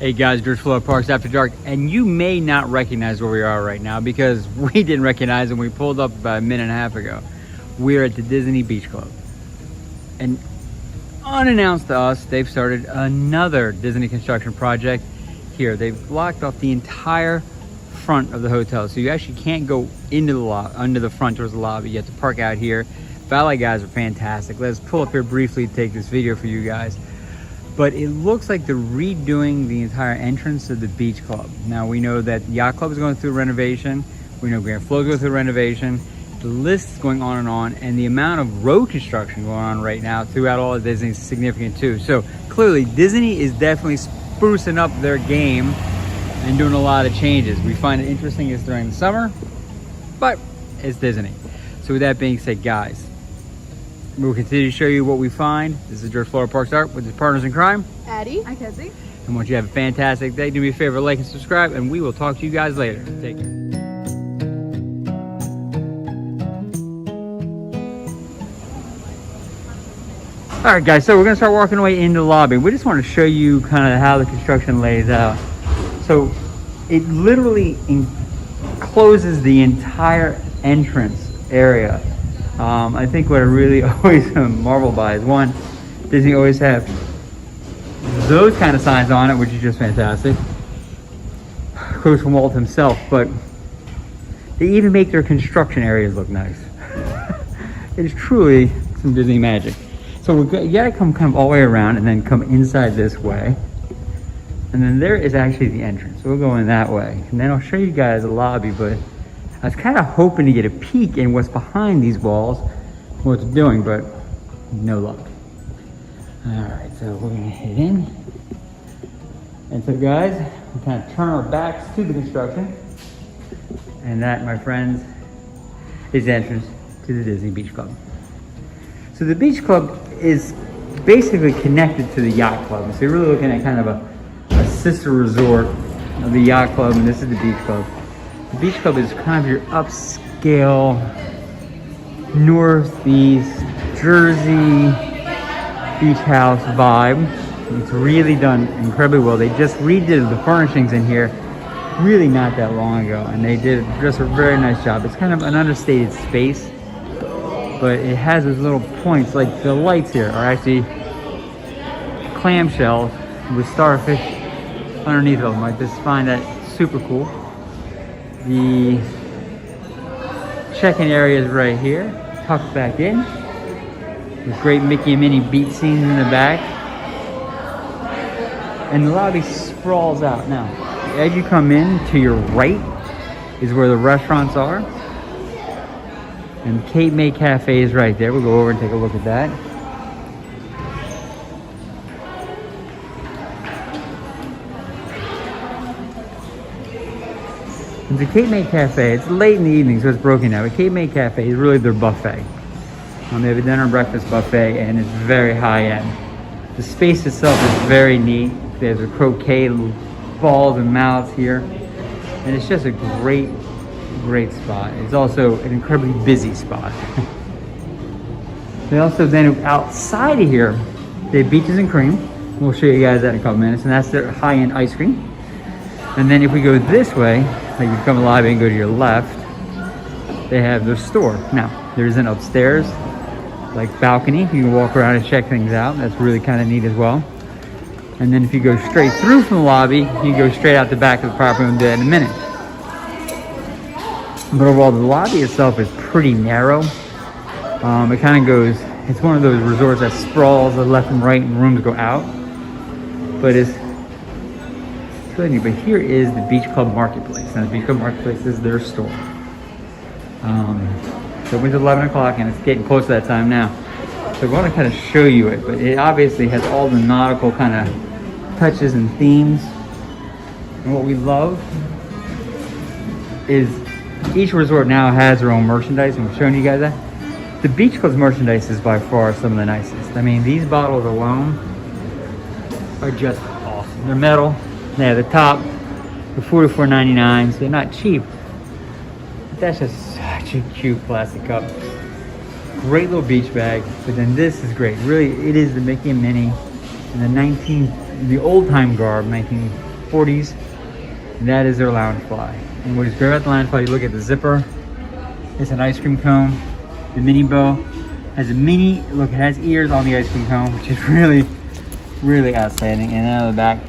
Hey guys, George Florida Parks After Dark, and you may not recognize where we are right now because we didn't recognize it when we pulled up about a minute and a half ago. We're at the Disney Beach Club. And unannounced to us, they've started another Disney construction project here. They've blocked off the entire front of the hotel, so you actually can't go into the under the front towards the lobby. You have to park out here. Valet guys are fantastic. Let's pull up here briefly to take this video for you guys. But it looks like they're redoing the entire entrance of the beach club. Now we know that Yacht Club is going through renovation. We know Grand Flow is going through renovation. The list is going on, and the amount of road construction going on right now throughout all of Disney is significant too. So clearly Disney is definitely sprucing up their game and doing a lot of changes. We find it interesting it's during the summer, but it's Disney. So with that being said, guys, we'll continue to show you what we find. This is George Florida Parks Art with his partners in crime, Addie. Hi, Kelsey. And want you to have a fantastic day. Do me a favor, like and subscribe, and we will talk to you guys later. Take care. All right, guys, so we're gonna start walking away into the lobby. We just want to show you kind of how the construction lays out. So it literally encloses the entire entrance area. I think what I really always marvel by is, one, Disney always have those kind of signs on it, which is just fantastic. Quotes from Walt himself, but they even make their construction areas look nice. It is truly some Disney magic. So you gotta come kind of all the way around and then come inside this way. And then there is actually the entrance. So we'll go in that way. And then I'll show you guys the lobby, but I was kind of hoping to get a peek in what's behind these walls, what it's doing, but no luck. All right, so we're gonna head in. And so guys, we kind of turn our backs to the construction. And that, my friends, is the entrance to the Disney Beach Club. So the Beach Club is basically connected to the Yacht Club. So you're really looking at kind of a sister resort of the Yacht Club, and this is the Beach Club. The Beach Club is kind of your upscale, northeast, Jersey beach house vibe. It's really done incredibly well. They just redid the furnishings in here really not that long ago, and they did just a very nice job. It's kind of an understated space, but it has those little points, like the lights here are actually clamshells with starfish underneath them. I just find that super cool. The check-in area is right here, tucked back in, with great Mickey and Minnie beach scenes in the back. And the lobby sprawls out. Now, as you come in, to your right is where the restaurants are. And Cape May Cafe is right there. We'll go over and take a look at that. And the Cape May Cafe, it's late in the evening, so it's broken now. But Cape May Cafe is really their buffet. They have a dinner and breakfast buffet, and it's very high end. The space itself is very neat. There's a croquet balls and mallets here. And it's just a great spot. It's also an incredibly busy spot. They also then, outside of here, they have Beaches and Cream. We'll show you guys that in a couple minutes, and that's their high-end ice cream. And then if we go this way, like you come to the lobby and go to your left, they have their store. Now, there's an upstairs, like balcony. You can walk around and check things out. That's really kind of neat as well. And then if you go straight through from the lobby, you can go straight out the back of the property. We'll do that in a minute. But overall, the lobby itself is pretty narrow. It kind of goes, it's one of those resorts that sprawls the left and right and rooms go out. But it's really neat. But here is the Beach Club Marketplace. Now the Beach Club Marketplace is their store. So it was 11 o'clock and it's getting close to that time now. So I want to kind of show you it, but it obviously has all the nautical kind of touches and themes. And what we love is each resort now has their own merchandise, and we're showing you guys that. The Beach Club's merchandise is by far some of the nicest. I mean, these bottles alone are just awesome. They're metal. They have the top, they're $44.99, so they're not cheap. But that's just such a cute plastic cup. Great little beach bag, but then this is great. Really, it is the Mickey and Minnie in the old time garb, 40s. And that is their lounge fly. And what is great about the lounge fly, you look at the zipper. It's an ice cream cone. The mini bow has a mini, look, it has ears on the ice cream cone, which is really, really outstanding. And then on the back,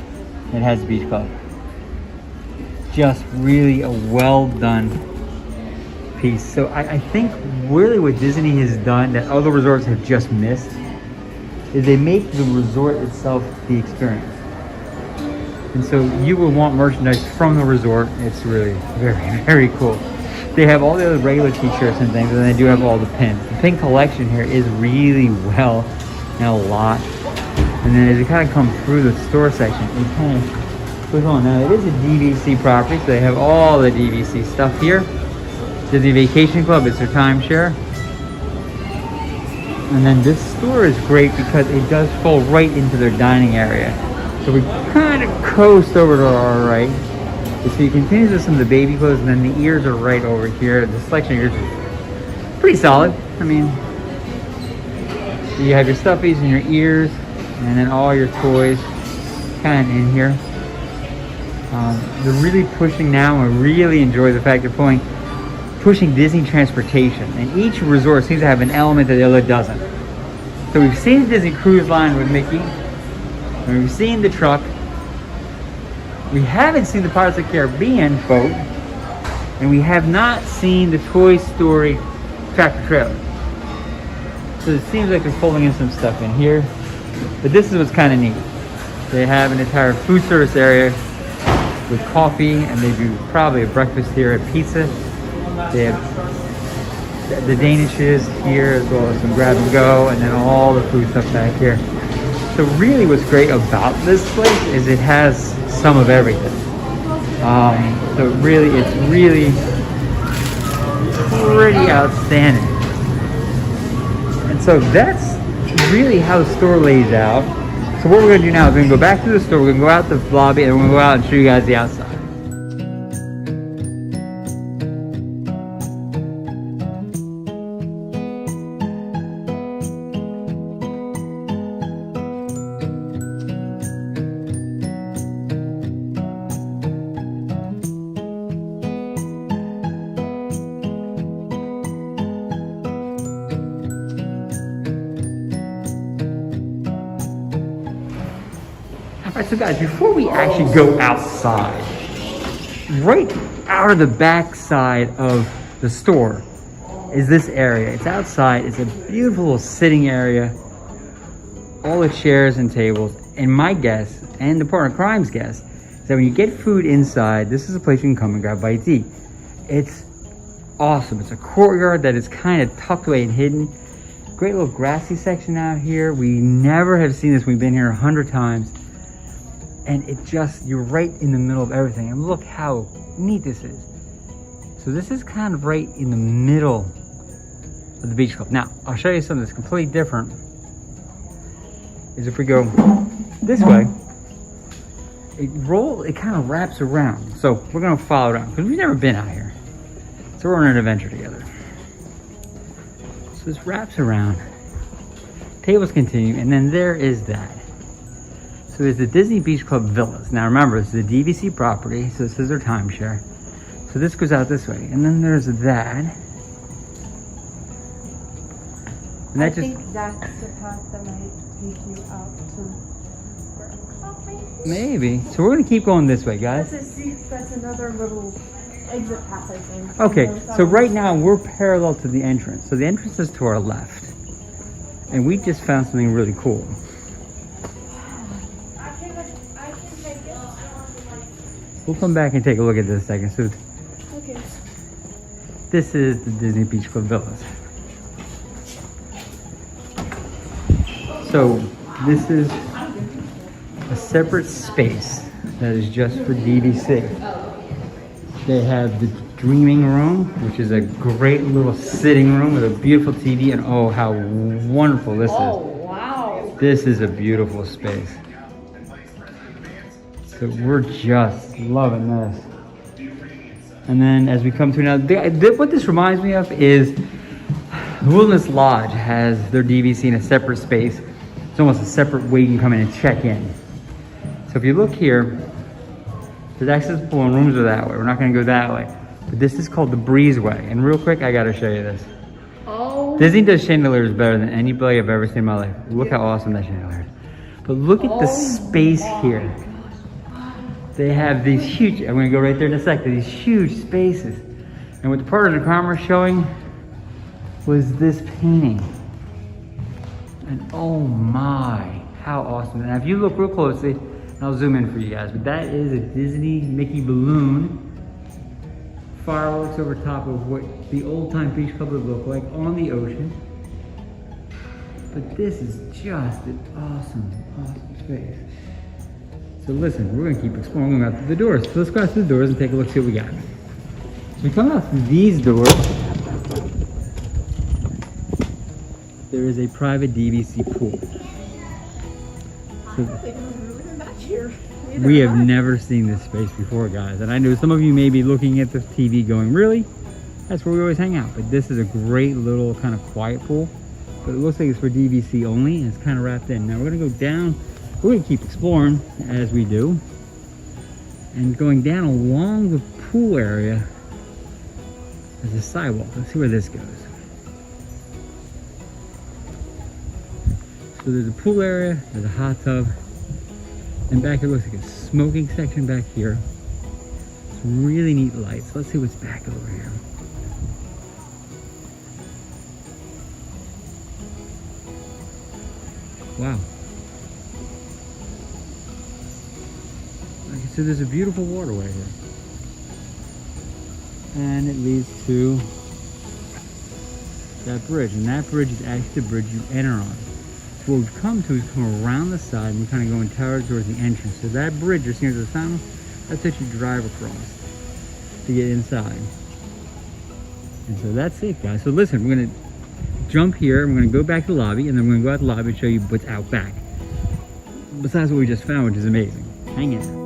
it has the beach club. Just really a well done piece. So I think really what Disney has done that other resorts have just missed is they make the resort itself the experience. And so you will want merchandise from the resort. It's really very, very cool. They have all the other regular t-shirts and things, and they do have all the pins. The pin collection here is really well and a lot. And then as you kind of come through the store section, it kind of goes on. Now it is a DVC property, so they have all the DVC stuff here. Disney Vacation Club is their timeshare. And then this store is great because it does fall right into their dining area. So we kind of coast over to our right. So you continue to some of the baby clothes, and then the ears are right over here. The selection of ears is pretty solid. I mean, you have your stuffies and your ears, and then all your toys kind of in here. They're really pushing now. I really enjoy the fact they're pushing Disney transportation, and each resort seems to have an element that the other doesn't. So we've seen the Disney Cruise Line with Mickey, and we've seen the truck. We haven't seen the Pirates of the Caribbean boat, and we have not seen the Toy Story tractor trailer. So it seems like they're folding in some stuff in here, but this is what's kind of neat. They have an entire food service area with coffee, and they do probably a breakfast here at pizza. They have the Danishes here, as well as some grab and go, and then all the food stuff back here. So really what's great about this place is it has some of everything. So really, it's really pretty outstanding. And so that's really how the store lays out. So what we're gonna do now is we're gonna go back to the store, we're gonna go out the lobby, and we're gonna go out and show you guys the outside. Alright, so guys, before we actually go outside, right out of the back side of the store is this area. It's outside, it's a beautiful little sitting area, all the chairs and tables. And my guess, and the partner crime's guess, is that when you get food inside, this is a place you can come and grab bites to eat. It's awesome. It's a courtyard that is kind of tucked away and hidden. Great little grassy section out here. We never have seen this. We've been here 100 times. And it just, you're right in the middle of everything. And look how neat this is. So this is kind of right in the middle of the beach club. Now, I'll show you something that's completely different. Is if we go this way, it kind of wraps around. So we're gonna follow around, because we've never been out here. So we're on an adventure together. So this wraps around, tables continue, and then there is that. So there's the Disney Beach Club Villas. Now remember, this is a DVC property, so this is their timeshare. So this goes out this way, and then there's that. And I think that's the path that might take you out to for a coffee. Maybe. So we're gonna keep going this way, guys. That's another little exit path, I think. Okay, so right now we're parallel to the entrance. So the entrance is to our left. And we just found something really cool. We'll come back and take a look at this in a second. So Okay. this is the Disney Beach Club Villas. So this is a separate space that is just for DVC. They have the Dreaming Room, which is a great little sitting room with a beautiful TV, and oh, how wonderful this is. Wow. This is a beautiful space. So we're just loving this. And then as we come to now, what this reminds me of is Wilderness Lodge has their DVC in a separate space. It's almost a separate way you can come in and check in. So if you look here, There's access to the pool and rooms are that way. We're not gonna go that way. But this is called the Breezeway. And real quick, I gotta show you this. Oh. Disney does chandeliers better than anybody I've ever seen in my life. Look how awesome that chandelier is. But look at the space here. They have these huge, I'm gonna go right there in a sec, these huge spaces. And what the part of the camera showing was this painting. And oh my, how awesome. Now if you look real closely, and I'll zoom in for you guys, but that is a Disney Mickey balloon. Fireworks over top of what the old time beach club would look like on the ocean. But this is just an awesome, awesome space. So listen, we're gonna keep exploring. We're going out through the doors. So let's go out through the doors and take a look, see what we got. So we come out through these doors. There is a private DVC pool. So we have never seen this space before, guys. And I know some of you may be looking at the TV going, really? That's where we always hang out. But this is a great little kind of quiet pool. But it looks like it's for DVC only, and it's kind of wrapped in. Now we're gonna go down. We're gonna keep exploring as we do. And going down along the pool area, there's a sidewalk. Let's see where this goes. So there's a pool area, there's a hot tub, and back here looks like a smoking section back here. Some really neat lights. Let's see what's back over here. Wow. Okay, so there's a beautiful waterway here. And it leads to that bridge. And that bridge is actually the bridge you enter on. So what we've come to is come around the side and we're kind of going towards the entrance. So that bridge you're seeing at the fountain, that's what you drive across to get inside. And so that's it, guys. So listen, we're gonna jump here, we're gonna go back to the lobby, and then we're gonna go out the lobby and show you what's out back. Besides what we just found, which is amazing. Hang in.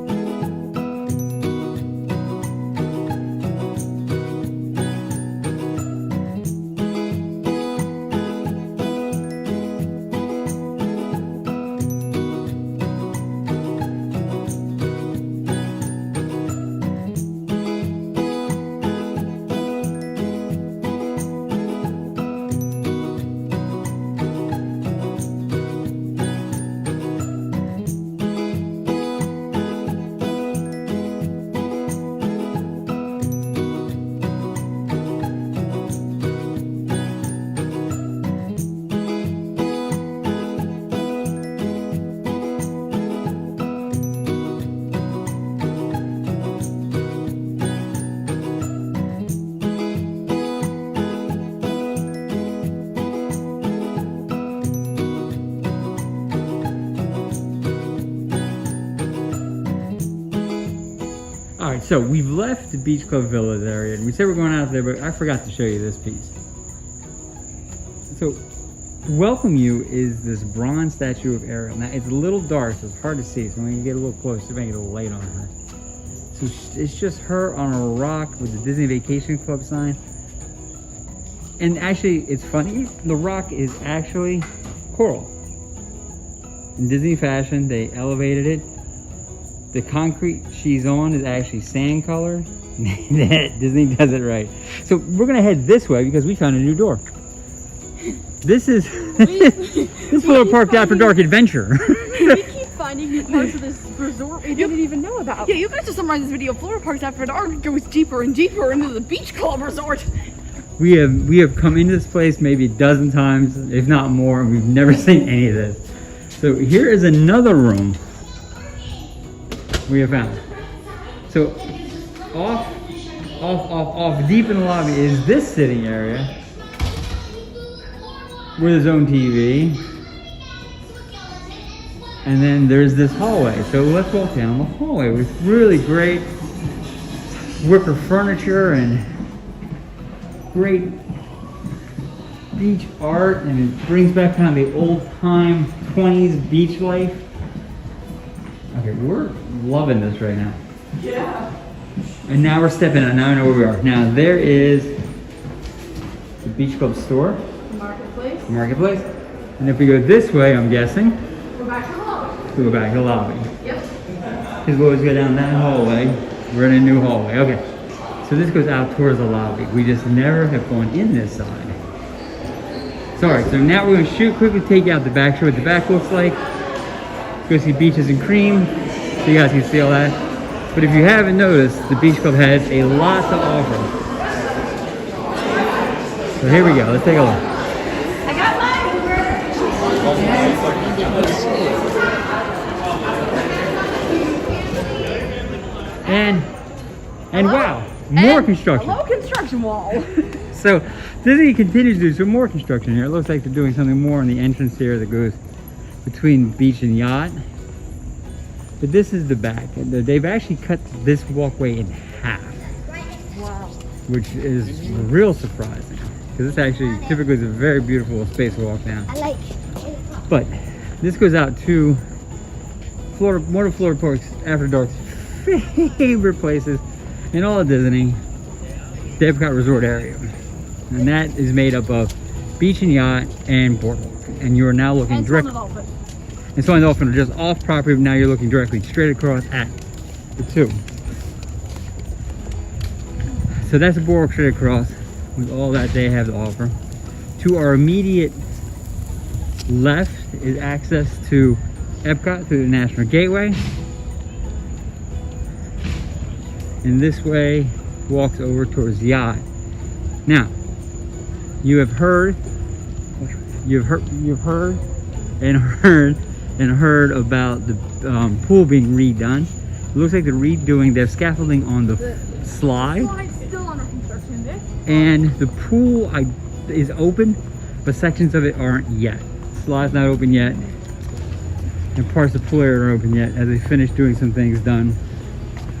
Alright, so we've left the Beach Club Villas area, and we said we're going out there, but I forgot to show you this piece. So, to welcome you is this bronze statue of Ariel. Now, it's a little dark, so it's hard to see, so when you get a little closer, maybe get a little light on her. So, it's just her on a rock with the Disney Vacation Club sign. And actually, it's funny, the rock is actually coral. In Disney fashion, they elevated it. The concrete she's on is actually sand color. Disney does it right. So we're gonna head this way because we found a new door. This is this Florida Park After Dark adventure. We keep finding new parts of this resort we didn't even know about. Yeah, you guys just summarized this video. Florida Parks After Dark goes deeper and deeper into the beach club resort. We have come into this place maybe a dozen times, if not more, and we've never seen any of this. So here is another room we have found. So off deep in the lobby is this sitting area with his own TV. And then there's this hallway. So let's walk down the hallway with really great wicker furniture and great beach art, and it brings back kind of the old time 20s beach life. Okay, we're loving this right now. Yeah. And now we're stepping out. Now I know where we are. Now there is the Beach Club store. Marketplace. Marketplace. And if we go this way, I'm guessing, We're back to the lobby. we go back to the lobby. Yep. His boys go down that hallway. We're in a new hallway. Okay. So this goes out towards the lobby. We just never have gone in this side. Sorry, so now we're gonna quickly take you out the back, show what the back looks like. Go see Beaches and Cream, so you guys can see all that. But if you haven't noticed, the Beach Club has a lot to offer. So here we go, let's take a look. I got And wow, more construction. Hello, construction wall. So Disney continues to do some more construction here. It looks like they're doing something more on the entrance here that goes between beach and yacht. But this is the back. They've actually cut this walkway in half. Wow. Which is real surprising. Because this actually typically is a very beautiful space to walk down. I like. But this goes out to Florida, one of Florida Park's After Dark's favorite places in all of Disney, the EPCOT Resort area. And that is made up of beach and yacht and boardwalk. And you are now looking direct. And Swan and Dolphin are just off property, but now you're looking directly straight across at the two. So that's a boardwalk straight across with all that they have to offer. To our immediate left is access to EPCOT through the National Gateway. And this way walks over towards yacht. Now, you've heard about the pool being redone. It looks like they're redoing their scaffolding on the slide. Slide's still under construction, Vic. And the pool is open, but sections of it aren't yet. Slide's not open yet, and parts of the pool area aren't open yet as they finish doing some things done.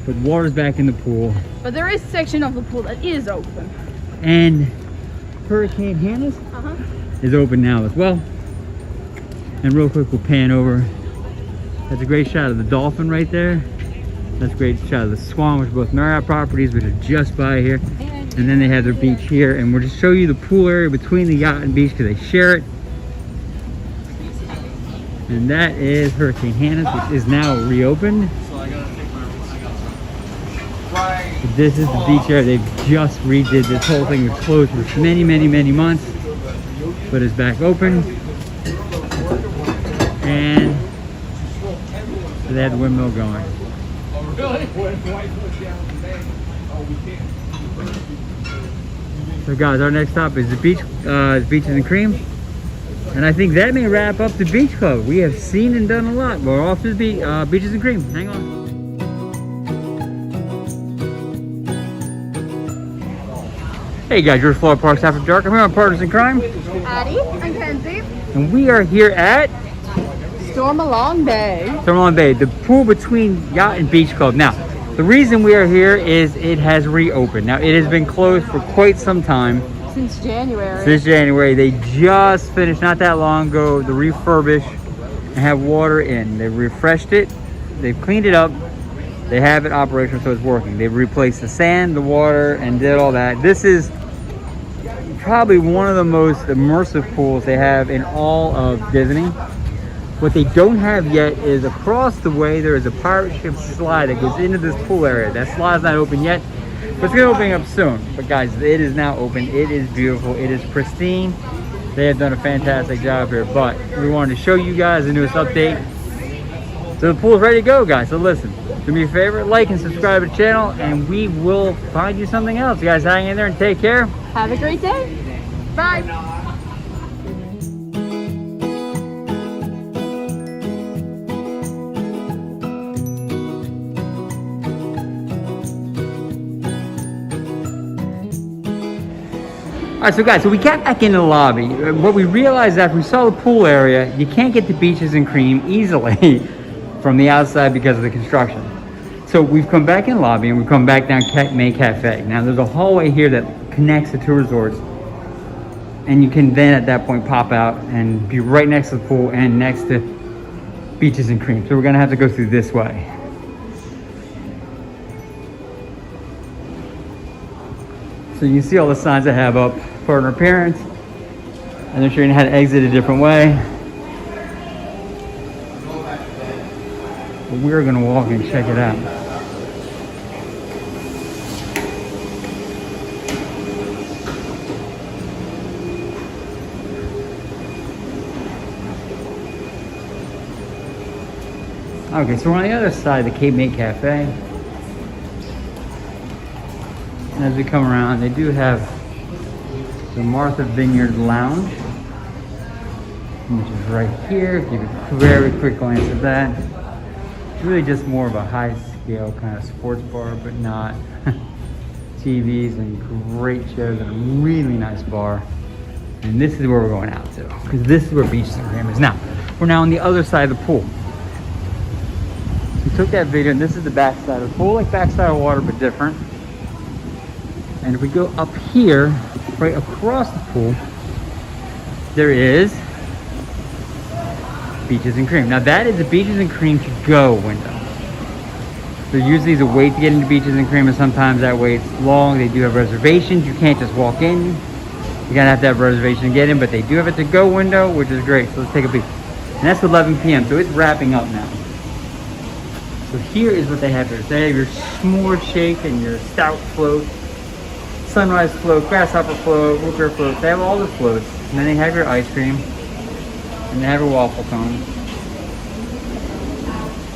But water's back in the pool. But there is a section of the pool that is open. And Hurricane Hannah's is open now as well. And real quick, we'll pan over. That's a great shot of the dolphin right there. That's a great shot of the Swan, which are both Marriott properties, which are just by here. And then they have their beach here. And we'll just show you the pool area between the yacht and beach because they share it. And that is Hurricane Hannah's, which is now reopened. This is the beach area. They've just redid this whole thing. It was closed for many, many, many months, but it's back open. And they had the windmill going. So guys, our next stop is the beach, Beaches and Cream. And I think that may wrap up the Beach Club. We have seen and done a lot. We're off to the Beaches and Cream. Hang on. Hey guys, you're Florida Parks After Dark. I'm here on Partners in Crime. Addie and Kenzie. And we are here at Stormalong Bay. Stormalong Bay, the pool between Yacht and Beach Club. Now, the reason we are here is it has reopened. Now, it has been closed for quite some time. Since January. Since January. They just finished not that long ago the refurbish and have water in. They've refreshed it. They've cleaned it up. They have it operational, so it's working. They've replaced the sand, the water, and did all that. This is probably one of the most immersive pools they have in all of Disney. What they don't have yet is across the way there is a pirate ship slide that goes into this pool area. That slide's not open yet, but it's gonna open up soon. But guys, it is now open. It is beautiful. It is pristine. They have done a fantastic job here, but we wanted to show you guys the newest update. So the pool's ready to go, guys. So listen, do me a favor, like and subscribe to the channel, and we will find you something else. You guys hang in there and take care. Have a great day. Bye. All right, so guys, so we got back into the lobby. What we realized after we saw the pool area, you can't get to Beaches and Cream easily from the outside because of the construction. So we've come back in the lobby and we've come back down Main Cafe. Now there's a hallway here that connects the two resorts, and you can then at that point pop out and be right next to the pool and next to Beaches and Cream. So we're gonna have to go through this way. So you can see all the signs I have up, partner appearance, and they're showing you how to exit a different way. but we're gonna walk and check it out. Okay, so we're on the other side of the Cape May Cafe. And as we come around, they do have the Martha Vineyard Lounge, which is right here. Give you a very quick glance at that. It's really just more of a high scale kind of sports bar, but not. TVs and great chairs and a really nice bar. And this is where we're going out to, because this is where Beaches and Cream is. Now, we're now on the other side of the pool. We took that video, and this is the back side of the pool, like back side of water, but different. And if we go up here, right across the pool, there is Beaches and Cream. Now that is the Beaches and Cream to go window. There usually is a wait to get into Beaches and Cream, and sometimes that wait's long. They do have reservations. You can't just walk in. You're gonna have to have a reservation to get in, but they do have a to go window, which is great. So let's take a peek. And that's 11 p.m., so it's wrapping up now. So here is what they have here. They have your s'more shake and your stout float, sunrise float, grasshopper float, root beer float. They have all the floats. And then they have your ice cream. And they have a waffle cone.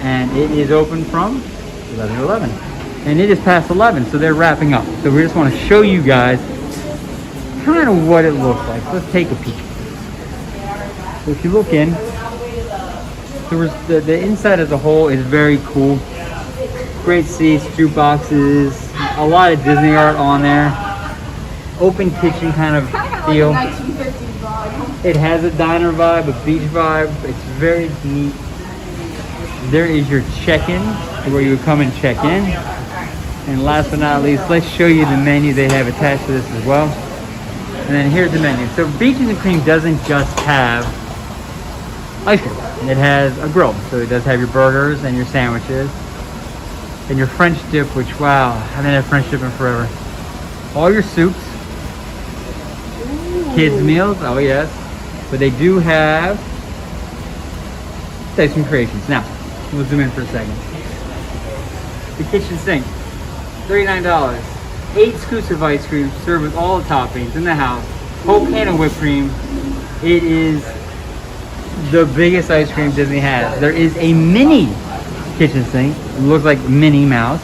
And it is open from 11 to 11. And it is past 11, so they're wrapping up. So we just want to show you guys kind of what it looks like. So let's take a peek. So if you look in, the inside as a whole is very cool. Great seats, jukeboxes, a lot of Disney art on there. Open kitchen kind of feel. It has a diner vibe, a beach vibe. It's very neat. There is your check-in, where you would come and check in. And last but not least, let's show you the menu they have attached to this as well. And then here's the menu. So Beaches and Cream doesn't just have ice cream. It has a grill, so it does have your burgers and your sandwiches and your French dip, which, wow, I haven't had French dip in forever. All your soups, kids meals, oh yes, but they do have ice cream creations. Now, we'll zoom in for a second. The kitchen sink, $39. 8 scoops of ice cream served with all the toppings in the house. Whole can of whipped cream. It is the biggest ice cream Disney has. There is a mini kitchen sink. It looks like Minnie Mouse.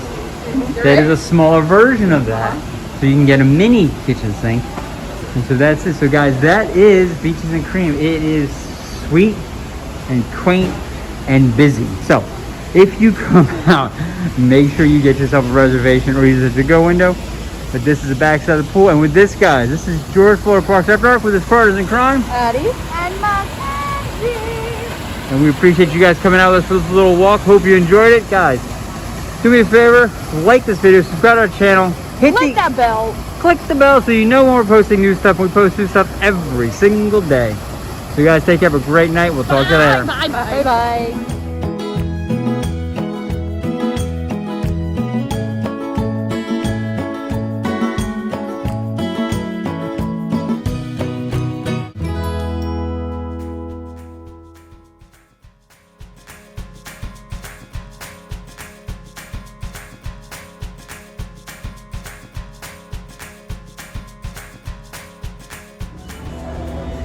That is a smaller version of that. So you can get a mini kitchen sink. And so that's it. So guys, that is Beaches and Cream. It is sweet and quaint and busy. So if you come out, make sure you get yourself a reservation or use the to-go window. But this is the backside of the pool. And with this, guys, this is George Florida Parks After Dark with his partners in crime, Addie and Mackenzie. and we appreciate you guys coming out with us for this little walk. Hope you enjoyed it. Guys, do me a favor, like this video, subscribe to our channel, Click that bell. click the bell so you know when we're posting new stuff. We post new stuff every single day. So you guys take care, have a great night. We'll talk to you later. Bye bye. Bye bye.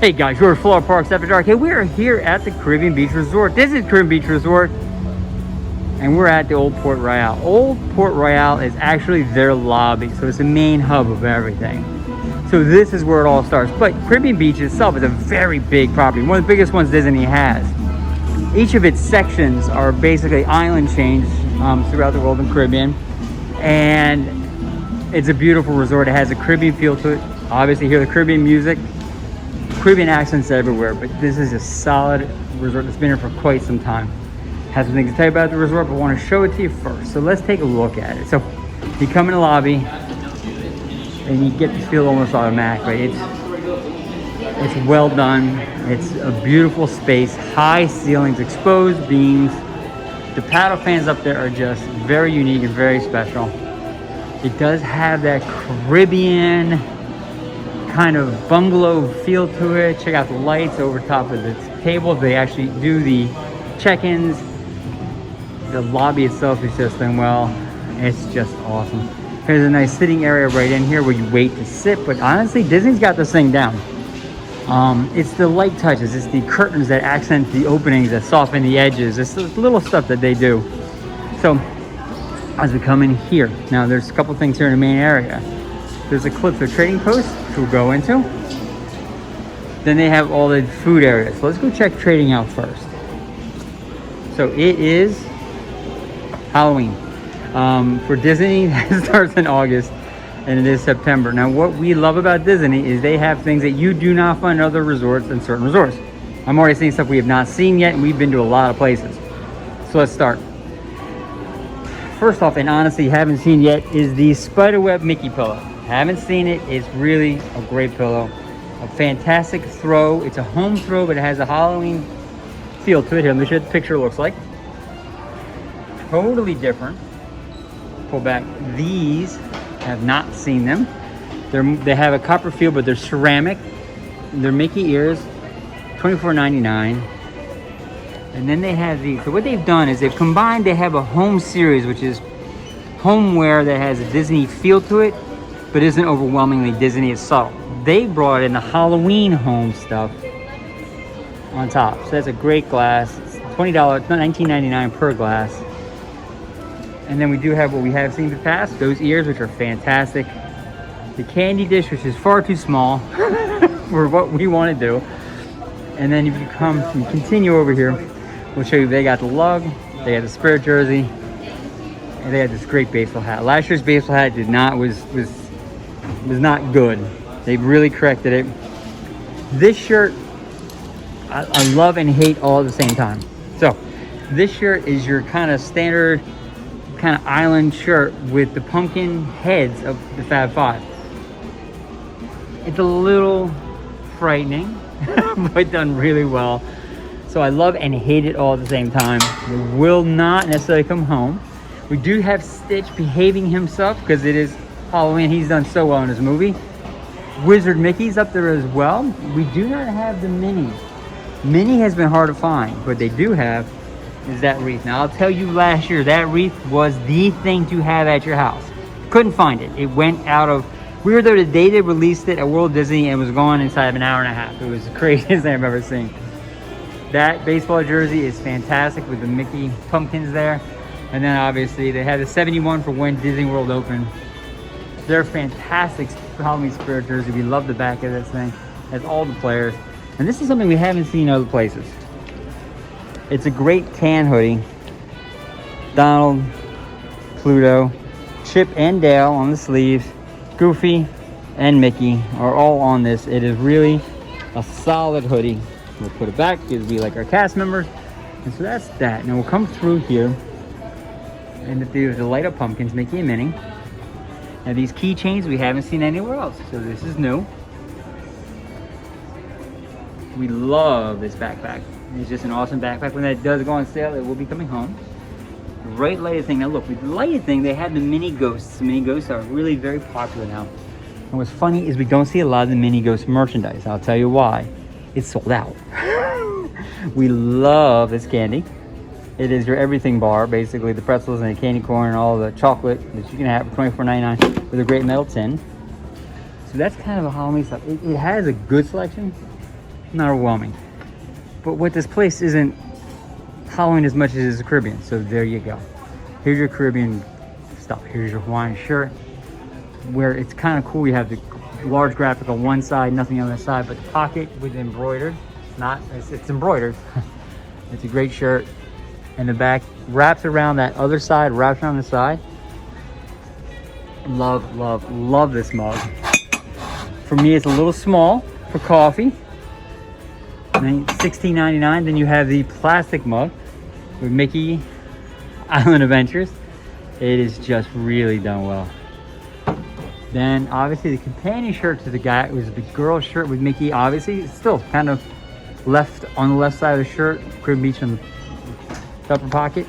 Hey guys, we're at Florida Parks After Dark. Hey, we are here at the Caribbean Beach Resort. This is Caribbean Beach Resort, and we're at the Old Port Royale. Old Port Royale is actually their lobby, so it's the main hub of everything. So this is where it all starts. But Caribbean Beach itself is a very big property, one of the biggest ones Disney has. Each of its sections are basically island chains throughout the world in Caribbean, and it's a beautiful resort. It has a Caribbean feel to it. Obviously, hear the Caribbean music. Caribbean accents everywhere, but this is a solid resort that's been here for quite some time. Have some things to tell you about the resort, but I want to show it to you first. So let's take a look at it. So you come in the lobby and you get to feel almost automatically. It's well done. It's a beautiful space, high ceilings, exposed beams. The paddle fans up there are just very unique and very special. It does have that Caribbean kind of bungalow feel to it. Check out the lights over top of the tables. They actually do the check-ins The lobby itself is just done well. It's just awesome. There's a nice sitting area right in here where you wait to sit, but honestly, Disney's got this thing down. It's the light touches, it's the curtains that accent the openings, that soften the edges. It's the little stuff that they do. So, as we come in here, now there's a couple things here in the main area. There's a Calypso trading post, which we'll go into. Then they have all the food areas. So let's go check trading out first. So it is Halloween. For Disney, that starts in August, and it is September. Now, what we love about Disney is they have things that you do not find in other resorts and certain resorts. I'm already seeing stuff we have not seen yet, and we've been to a lot of places. So let's start. First off, and honestly haven't seen yet, is the Spiderweb Mickey pillow. Haven't seen it. It's really a great pillow. A fantastic throw. It's a home throw, but it has a Halloween feel to it. Here, let me show you what the picture looks like. Totally different. Pull back. These, have not seen them. They have a copper feel, but they're ceramic. They're Mickey ears, $24.99. And then they have these. So what they've done is they've combined, they have a home series, which is homeware that has a Disney feel to it, but isn't overwhelmingly Disney. It's subtle. They brought in the Halloween home stuff on top. So that's a great glass. It's $20, $19.99 per glass. And then we do have what we have seen in the past, those ears, which are fantastic. The candy dish, which is far too small for what we want to do. And then if you continue over here, we'll show you they got the lug, they had the Spirit jersey, and they had this great baseball hat. Last year's baseball hat was not good. They really corrected it. This shirt, I love and hate all at the same time. So this shirt is your kind of standard kind of island shirt with the pumpkin heads of the Fab Five. It's a little frightening, but done really well. So I love and hate it all at the same time. It will not necessarily come home. We do have Stitch behaving himself because it is Halloween. He's done so well in this movie. Wizard Mickey's up there as well. We do not have the Minnie. Minnie has been hard to find, but they do have is that wreath. Now I'll tell you, last year that wreath was the thing to have at your house. Couldn't find it. It went out of, we were there the day they released it at World Disney and was gone inside of an hour and a half. It was the craziest thing I've ever seen. That baseball jersey is fantastic with the Mickey pumpkins there. And then obviously they had the 71 for when Disney World opened. They're fantastic Halloween Spirit jersey. We love the back of this thing. It has all the players. And this is something we haven't seen other places. It's a great tan hoodie. Donald, Pluto, Chip and Dale on the sleeves. Goofy and Mickey are all on this. It is really a solid hoodie. We'll put it back. It'll be like our cast members. And so that's that. Now we'll come through here. And there's the light up pumpkins, Mickey and Minnie. Now these keychains we haven't seen anywhere else. So this is new. We love this backpack. It's just an awesome backpack. When that does go on sale, it will be coming home. Great lighted thing. Now look, with the lighted thing, they had the mini ghosts. Mini ghosts are really very popular now. And what's funny is we don't see a lot of the mini ghost merchandise. I'll tell you why. It's sold out. We love this candy. It is your everything bar, basically the pretzels and the candy corn and all the chocolate that you can have for $24.99 with a great metal tin. So that's kind of a Halloween stuff. It has a good selection, not overwhelming. But what this place isn't Halloween as much as it is the Caribbean. So there you go. Here's your Caribbean stuff. Here's your Hawaiian shirt, where it's kind of cool. You have the large graphic on one side, nothing on the other side, but the pocket with embroidered. It's embroidered. It's a great shirt. And the back wraps around that other side, wraps around the side. Love, love, love this mug. For me, it's a little small for coffee. $16.99. Then you have the plastic mug with Mickey Island Adventures. It is just really done well. Then obviously the companion shirt to the guy was the girl shirt with Mickey. Obviously it's still kind of left on the left side of the shirt, Caribbean Beach on the upper pocket.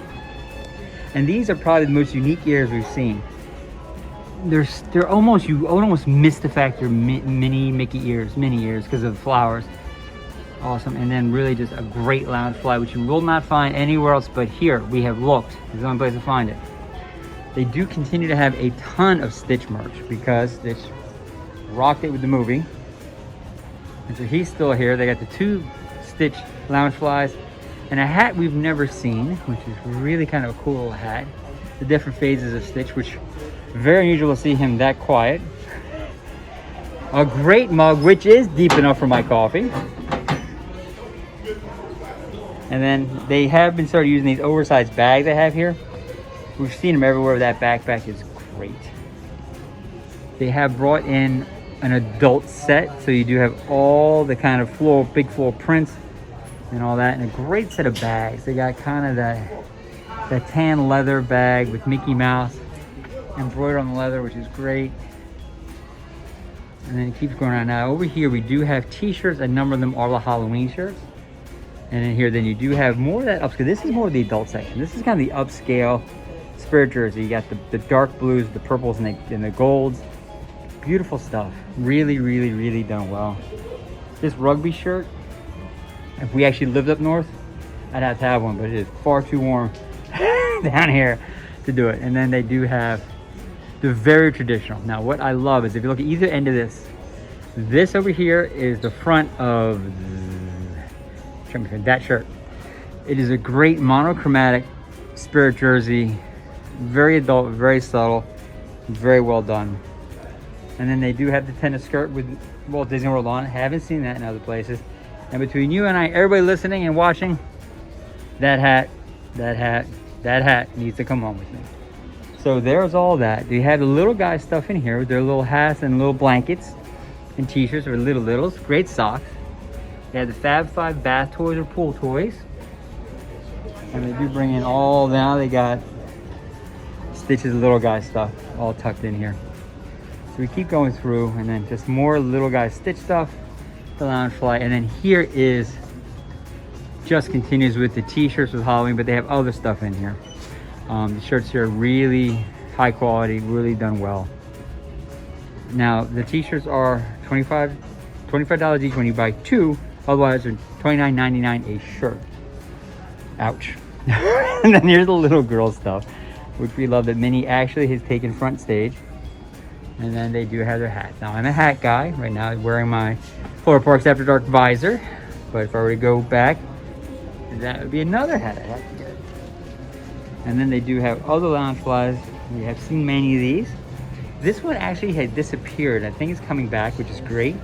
And these are probably the most unique ears we've seen. They're almost, you almost miss the fact they're mini Mickey ears, mini ears because of the flowers. Awesome. And then really just a great Loungefly, which you will not find anywhere else but here. We have looked. It's the only place to find it. They do continue to have a ton of Stitch merch because Stitch rocked it with the movie. And so he's still here. They got the 2 Stitch Loungeflies and a hat we've never seen, which is really kind of a cool little hat. The different phases of Stitch, which very unusual to see him that quiet. A great mug, which is deep enough for my coffee. And then they have been started using these oversized bags they have here. We've seen them everywhere. That backpack is great. They have brought in an adult set, so you do have all the kind of floral, big floral prints and all that, and a great set of bags. They got kind of that tan leather bag with Mickey Mouse embroidered on the leather, which is great. And then it keeps going on. Now over here we do have t-shirts. A number of them are the Halloween shirts. And in here then you do have more of that upscale. This is more of the adult section. This is kind of the upscale spirit jersey. You got the dark blues, the purples, and the golds. Beautiful stuff. Really, really, really done well. This rugby shirt, if we actually lived up north, I'd have to have one, but it is far too warm down here to do it. And then they do have the very traditional. Now what I love is if you look at either end of this over here is the front of that shirt. It is a great monochromatic spirit jersey, very adult, very subtle, very well done. And then they do have the tennis skirt with Walt Disney World on. Haven't seen that in other places. And between you and I, everybody listening and watching, that hat needs to come home with me. So there's all that. They have the little guy stuff in here with their little hats and little blankets and t-shirts or littles. Great socks. They have the Fab 5 bath toys or pool toys. And they do bring in all, now they got Stitch's little guy stuff all tucked in here. So we keep going through, and then just more little guy Stitch stuff, the Loungefly, and then here is just continues with the t-shirts with Halloween, but they have other stuff in here. The shirts here are really high quality, really done well. Now the t-shirts are $25 each when you buy 2, otherwise they're $29.99 a shirt. Ouch. And then here's the little girl stuff, which we love that Minnie actually has taken front stage. And then they do have their hats. Now I'm a hat guy right now. I'm wearing my Florida Parks After Dark visor, but if I were to go back, that would be another hat I have to get. And then they do have other Loungeflies. We have seen many of these. This one actually had disappeared. I think it's coming back, which is great.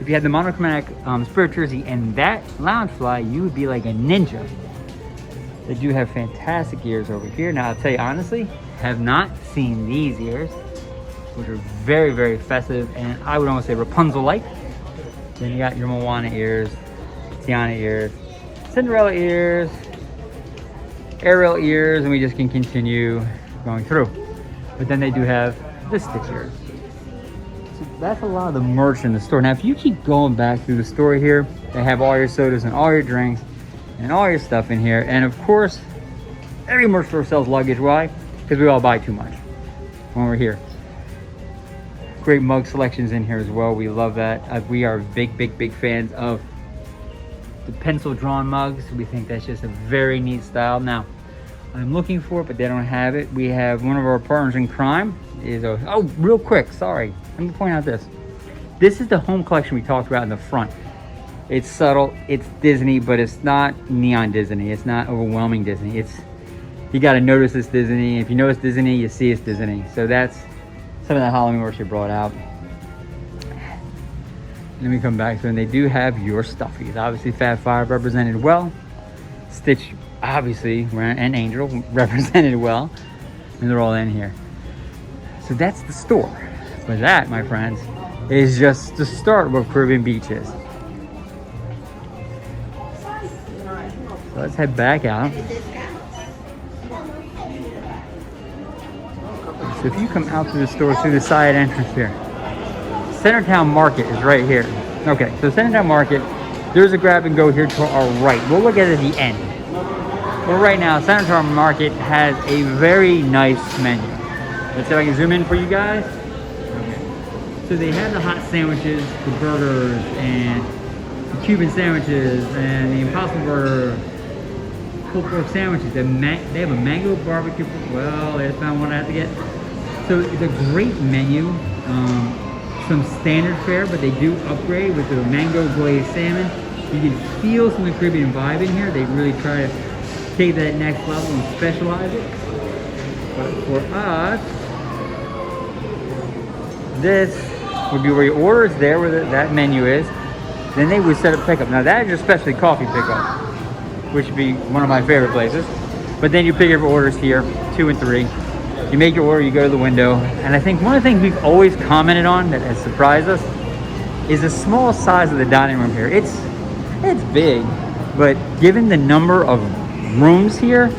If you had the monochromatic spirit jersey and that Loungefly, you would be like a ninja. They do have fantastic ears over here. Now I'll tell you honestly, have not seen these ears, which are very, very festive, and I would almost say Rapunzel-like. Then you got your Moana ears, Tiana ears, Cinderella ears, Ariel ears, and we just can continue going through. But then they do have the Stitch ears. So that's a lot of the merch in the store. Now, if you keep going back through the store here, they have all your sodas and all your drinks and all your stuff in here. And of course, every merch store sells luggage. Why? Because we all buy too much when we're here. Great mug selections in here as well. We love that. We are big fans of the pencil drawn mugs. We think that's just a very neat style. Now, I'm looking for it, but they don't have it. We have one of our partners in crime is oh, real quick, sorry. Let me point out this. This is the home collection we talked about in the front. It's subtle, it's Disney, but it's not neon Disney. It's not overwhelming Disney. You got to notice it's Disney. If you know it's Disney, you see it's Disney. So that's some of the Halloween merch they brought out. Let me come back to, and they do have your stuffies. Obviously, Fab 5 represented well. Stitch, obviously, and Angel represented well. And they're all in here. So that's the store. But that, my friends, is just the start of what Caribbean Beach is. So let's head back out. So if you come out through the store through the side entrance here, Centertown Market is right here. Okay, so Centertown Market, there's a grab and go here to our right. We'll look at it at the end. But right now, Centertown Market has a very nice menu. Let's see if I can zoom in for you guys. Okay. So they have the hot sandwiches, the burgers, and the Cuban sandwiches and the Impossible Burger, pulled pork sandwiches. They have a mango barbecue. Well, I just found one I have to get. So it's a great menu. Some standard fare, but they do upgrade with the mango glazed salmon. You can feel some of the Caribbean vibe in here. They really try to take that next level and specialize it. But for us, this would be where your order is there, where that menu is. Then they would set up pickup. Now that is your specialty coffee pickup, which would be one of my favorite places. But then you pick your orders here, 2 and 3. You make your order, you go to the window. And I think one of the things we've always commented on that has surprised us is the small size of the dining room here. It's big, but given the number of rooms here,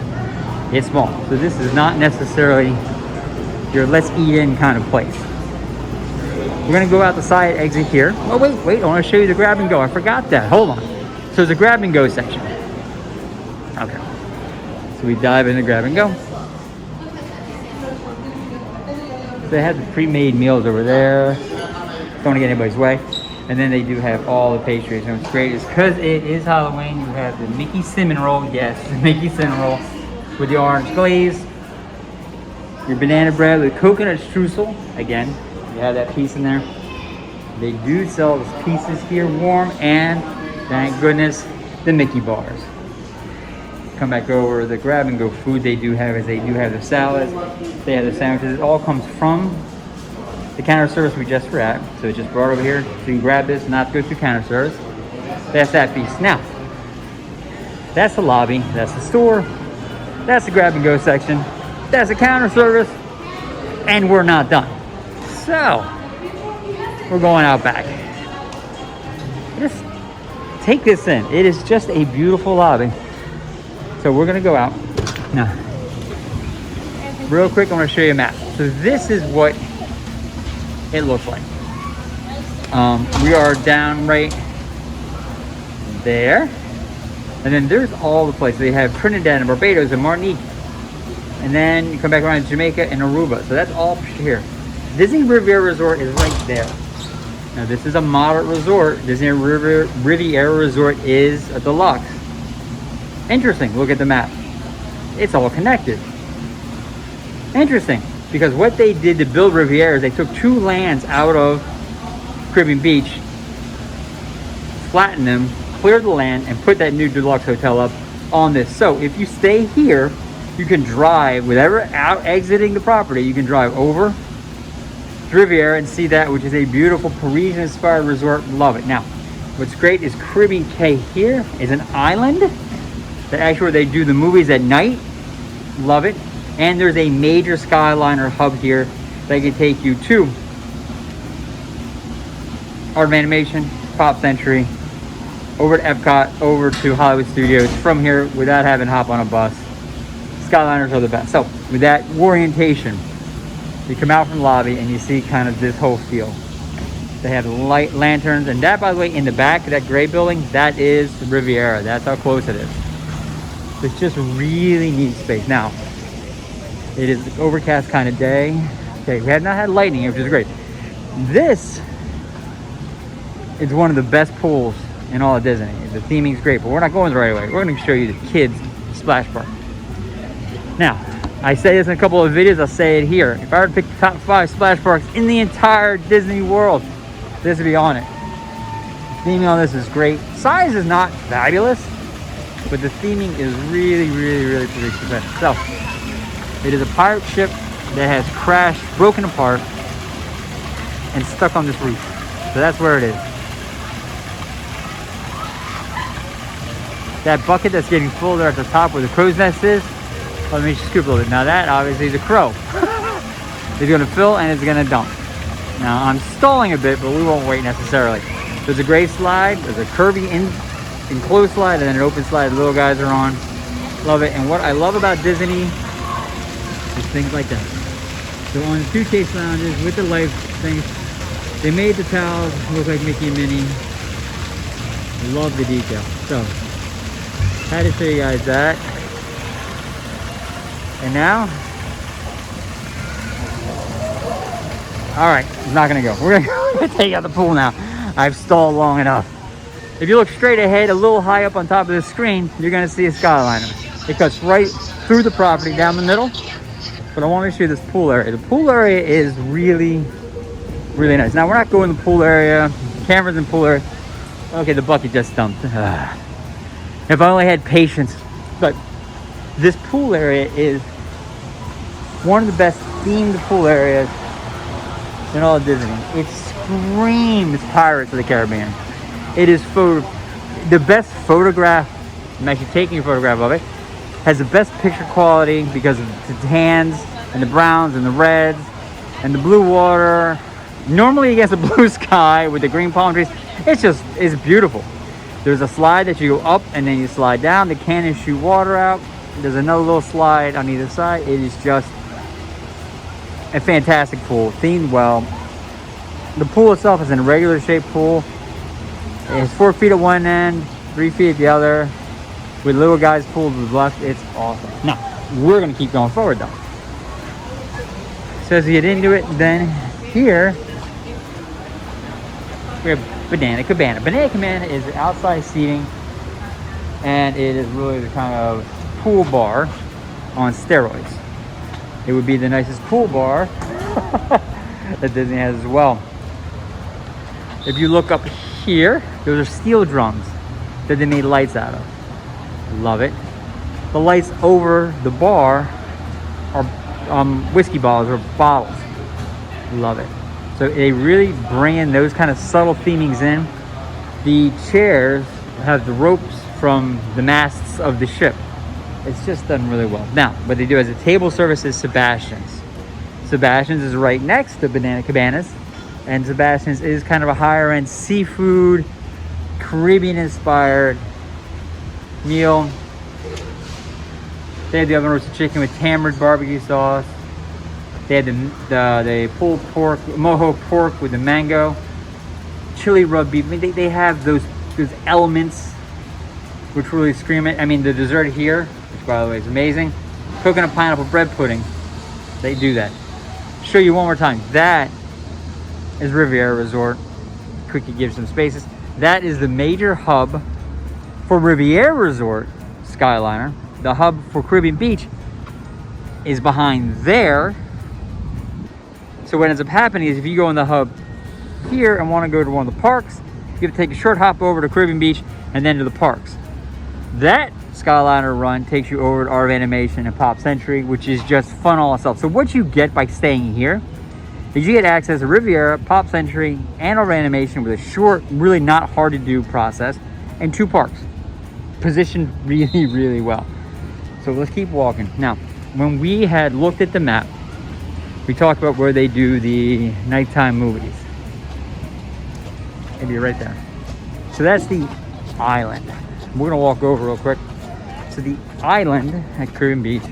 it's small. So this is not necessarily your let's eat in kind of place. We're gonna go out the side exit here. Oh wait, I wanna show you the grab and go. I forgot that, hold on. So there's a grab and go section. Okay, so we dive into grab and go. They have the pre-made meals over there. Don't want to get anybody's way. And then they do have all the pastries. And what's great is because it is Halloween, you have the Mickey cinnamon roll. Yes, the Mickey cinnamon roll with the orange glaze. Your banana bread with coconut streusel. Again, you have that piece in there. They do sell those pieces here warm, and thank goodness, the Mickey bars. Come back over the grab and go food they do have is they do have the salads, they have the sandwiches. It all comes from the counter service we just were at. So it's just brought over here so you can grab this, not go through counter service. That's that piece. Now, that's the lobby, that's the store, that's the grab and go section, that's the counter service, and we're not done. So, we're going out back. Just take this in. It is just a beautiful lobby. So we're gonna go out. Now, real quick, I wanna show you a map. So this is what it looks like. We are down right there. And then there's all the places. They have Trinidad and Barbados and Martinique. And then you come back around to Jamaica and Aruba. So that's all here. Disney Riviera Resort is right there. Now this is a moderate resort. Disney Riviera Resort is a deluxe. Interesting, look at the map. It's all connected. Interesting, because what they did to build Riviera is they took 2 lands out of Caribbean Beach, flattened them, cleared the land, and put that new deluxe hotel up on this. So if you stay here, you can drive, without exiting the property, you can drive over to Riviera and see that, which is a beautiful Parisian-inspired resort. Love it. Now, what's great is Caribbean Cay here is an island that actually where they do the movies at night. Love it. And there's a major Skyliner hub here that can take you to Art of Animation, Pop Century, over to EPCOT, over to Hollywood Studios from here without having to hop on a bus. Skyliners are the best. So with that orientation, you come out from the lobby and you see kind of this whole feel. They have light lanterns, and that, by the way, in the back of that gray building, that is the Riviera. That's how close it is. It's just really neat space. Now, it is an overcast kind of day. Okay, we have not had lightning, which is great. This is one of the best pools in all of Disney. The theming's great, but we're not going the right way. We're going to show you the kids' splash park. Now, I say this in a couple of videos, I'll say it here. If I were to pick the top 5 splash parks in the entire Disney World, this would be on it. The theming on this is great. Size is not fabulous, but the theming is really, really, really pretty stupendous. So, it is a pirate ship that has crashed, broken apart, and stuck on this reef. So that's where it is. That bucket that's getting full there at the top where the crow's nest is, let me scoop a little bit. Now that obviously is a crow. It's gonna fill and it's gonna dump. Now I'm stalling a bit, but we won't wait necessarily. There's a gray slide, there's a curvy enclosed slide, and then an open slide the little guys are on. Love it. And what I love about Disney is things like that. So on the suitcase lounges with the life things, they made the towels look like Mickey and Minnie. Love the detail. So had to show you guys that. And now, all right, it's not gonna go. We're gonna take out the pool now. I've stalled long enough. If you look straight ahead, a little high up on top of the screen, you're gonna see a Skyliner. It cuts right through the property down the middle. But I want to show you this pool area. The pool area is really, really nice. Now we're not going to the pool area. Cameras in pool area. Okay, the bucket just dumped. If I only had patience. But this pool area is one of the best themed pool areas in all of Disney. It screams Pirates of the Caribbean. It is the best photograph. I'm actually taking a photograph of it. Has the best picture quality because of the tans and the browns and the reds and the blue water. Normally against the blue sky with the green palm trees. It's beautiful. There's a slide that you go up and then you slide down. The cannons shoot water out. There's another little slide on either side. It is just a fantastic pool, themed well. The pool itself is a regular shaped pool. It's 4 feet at one end, 3 feet at the other. With little guys pool to the left. It's awesome. Now, we're going to keep going forward though. So as we get into it, then here, we have Banana Cabana. Banana Cabana is outside seating, and it is really the kind of pool bar on steroids. It would be the nicest pool bar that Disney has as well. If you look up here, those are steel drums that they made lights out of. Love it. The lights over the bar are whiskey bottles or bottles. Love it. So they really bring in those kind of subtle themings in. The chairs have the ropes from the masts of the ship. It's just done really well. Now, what they do as a table service is Sebastian's. Sebastian's is right next to Banana Cabanas, and Sebastian's is kind of a higher end seafood, Caribbean inspired meal. They had the oven roasted chicken with tamarind barbecue sauce. They had the pulled pork, mojo pork with the mango, chili rub beef. I mean, they have those elements which really scream it. I mean, the dessert here, which by the way is amazing, coconut pineapple bread pudding. They do that. Show you one more time. That is Riviera Resort. Quickly give some spaces. That is the major hub for Riviera Resort Skyliner. The hub for Caribbean Beach is behind there. So what ends up happening is if you go in the hub here and want to go to one of the parks, you have to take a short hop over to Caribbean Beach and then to the parks. That Skyliner run takes you over to Art of Animation and Pop Century, which is just fun all itself. So what you get by staying here is you get access to Riviera, Pop Century, and Art of Animation with a short, really not hard to do process, and 2 parks. Positioned really, really well. So let's keep walking. Now, when we had looked at the map, we talked about where they do the nighttime movies. Maybe right there. So that's the island. We're gonna walk over real quick. So the island at Caribbean Beach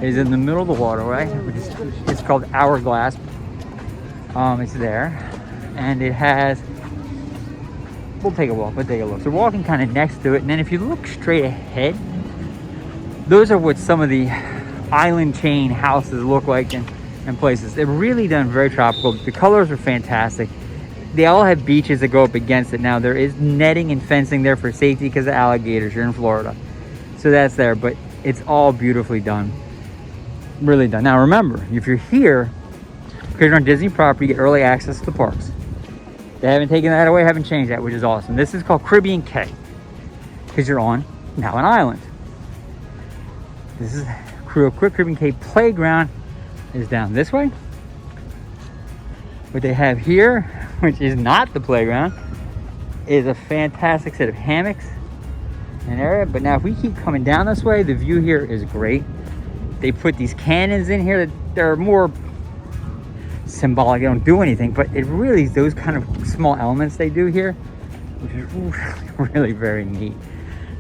is in the middle of the waterway, which is it's called Hourglass. It's there, and it has. We'll take a walk. We'll take a look. So we're walking kind of next to it, and then if you look straight ahead, those are what some of the island chain houses look like and places. They're really done very tropical. The colors are fantastic. They all have beaches that go up against it. Now there is netting and fencing there for safety because of alligators. You're in Florida, so that's there. But it's all beautifully done, really done. Now remember, if you're here, because you're on Disney property, you get early access to the parks. They haven't taken that away, haven't changed that, which is awesome. This is called Caribbean Cay because you're on now an island. This is real quick. Caribbean Cay playground is down this way. What they have here, which is not the playground, is a fantastic set of hammocks and area. But now if we keep coming down this way, the view here is great. They put these cannons in here that they're more symbolic. They don't do anything, but it really is those kind of small elements they do here, which is really, really very neat.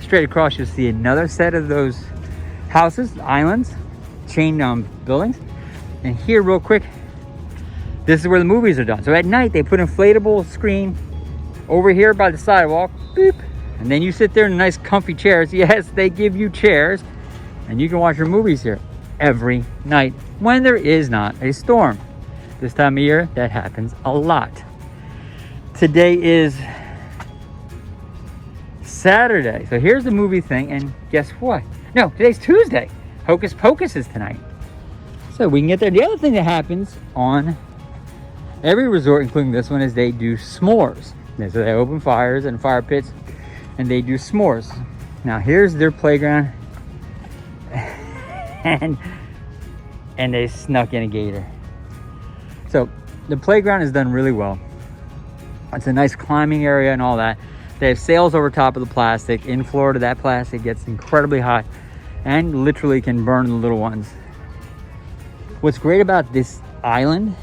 Straight across you'll see another set of those houses, islands, chain buildings. And here real quick, this is where the movies are done. So at night they put inflatable screen over here by the sidewalk, beep, and then you sit there in nice comfy chairs. Yes, they give you chairs, and you can watch your movies here every night when there is not a storm. This time of year that happens a lot. Today is Saturday. So here's the movie thing, and guess what? No, today's Tuesday. Hocus Pocus is tonight. So we can get there. The other thing that happens on every resort, including this one, is they do s'mores. So they open fires and fire pits, and they do s'mores. Now here's their playground, and they snuck in a gator. So the playground is done really well. It's a nice climbing area and all that. They have sails over top of the plastic. In Florida, that plastic gets incredibly hot and literally can burn the little ones. What's great about this island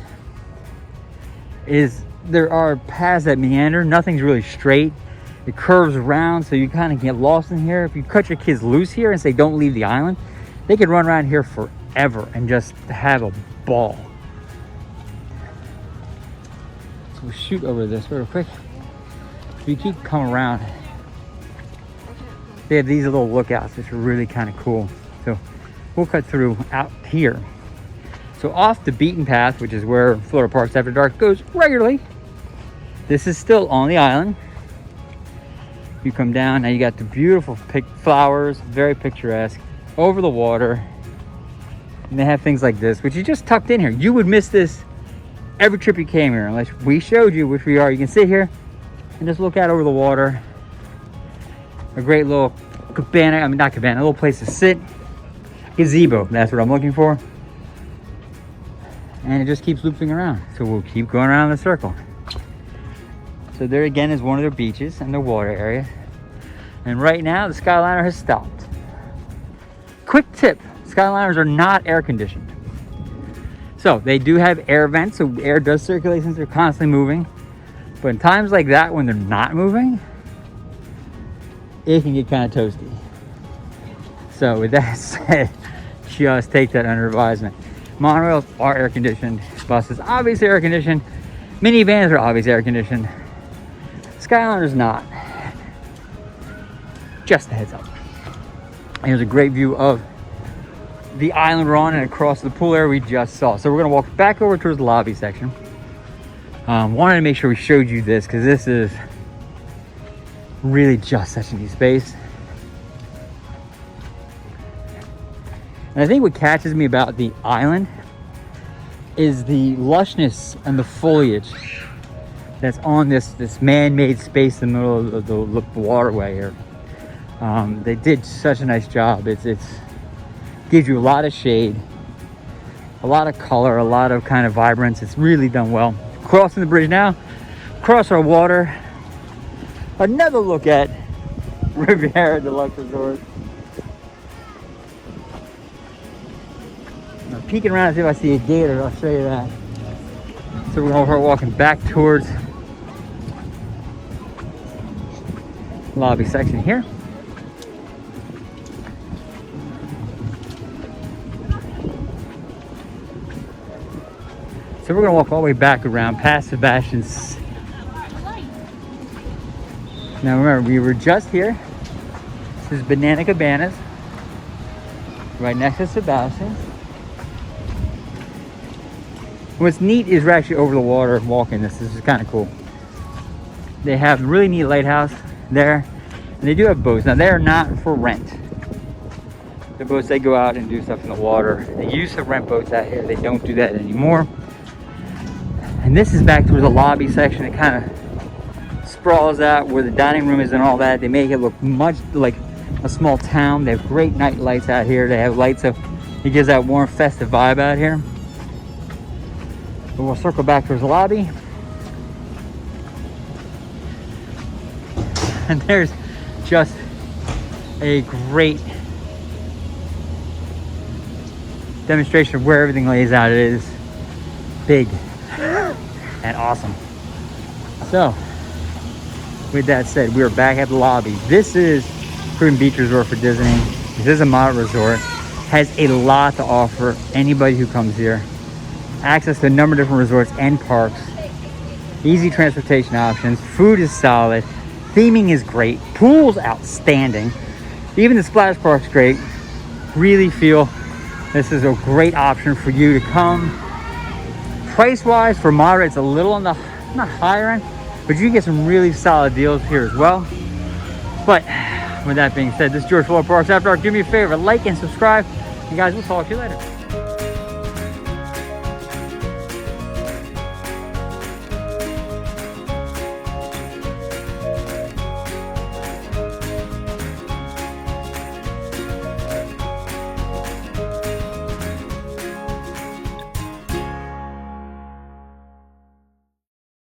is there are paths that meander. Nothing's really straight. It curves around, so you kind of get lost in here. If you cut your kids loose here and say don't leave the island, they could run around here forever and just have a ball. So we'll shoot over this real quick. If you keep coming around, they have these little lookouts, which are really kind of cool. So we'll cut through out here. So off the beaten path, which is where Florida Parks After Dark goes regularly, this is still on the island. You come down, now you got the beautiful flowers, very picturesque, over the water. And they have things like this, which is just tucked in here. You would miss this every trip you came here, unless we showed you, which we are. You can sit here and just look out over the water. A great little cabana, I mean not cabana, a little place to sit. Gazebo, that's what I'm looking for. And it just keeps looping around. So we'll keep going around the circle. So there again is one of their beaches and their water area. And right now the Skyliner has stopped. Quick tip, Skyliners are not air conditioned. So they do have air vents, so air does circulate since they're constantly moving. But in times like that when they're not moving, it can get kind of toasty. So with that said, just take that under advisement. Monorails are air conditioned. Buses obviously air conditioned. Minivans are obviously air conditioned. Skyliner's not. Just a heads up. Here's a great view of the island we're on and across the pool area we just saw. So we're gonna walk back over towards the lobby section. Wanted to make sure we showed you this because this is really just such a neat space. And I think what catches me about the island is the lushness and the foliage that's on this man-made space in the middle of the waterway here. They did such a nice job. It's gives you a lot of shade, a lot of color, a lot of kind of vibrance. It's really done well. Crossing the bridge now, across our water. Another look at Riviera Deluxe Resort. I'm peeking around to see if I see a gator. I'll show you that. So we're gonna start walking back towards lobby section here. So we're gonna walk all the way back around past Sebastian's. Now remember, we were just here. This is Banana Cabanas, right next to Sebastian's. What's neat is we're actually over the water walking this. This is kind of cool. They have a really neat lighthouse there, and they do have boats. Now they are not for rent. The boats, they go out and do stuff in the water. They used to rent boats out here. They don't do that anymore. And this is back towards the lobby section. It kind of sprawls out where the dining room is and all that. They make it look much like a small town. They have great night lights out here. They have lights, so it gives that warm, festive vibe out here. But we'll circle back towards the lobby. And there's just a great demonstration of where everything lays out. It is big and awesome. So, with that said, we are back at the lobby. This is Caribbean Beach Resort for Disney. This is a moderate resort. Has a lot to offer anybody who comes here. Access to a number of different resorts and parks. Easy transportation options. Food is solid. Theming is great. Pool's outstanding. Even the splash park's great. Really feel this is a great option for you to come. Price-wise, for moderate, it's a little on the not higher end, but you can get some really solid deals here as well. But with that being said, this is George Floyd Parks After Dark. Do me a favor, like and subscribe. And guys, we'll talk to you later.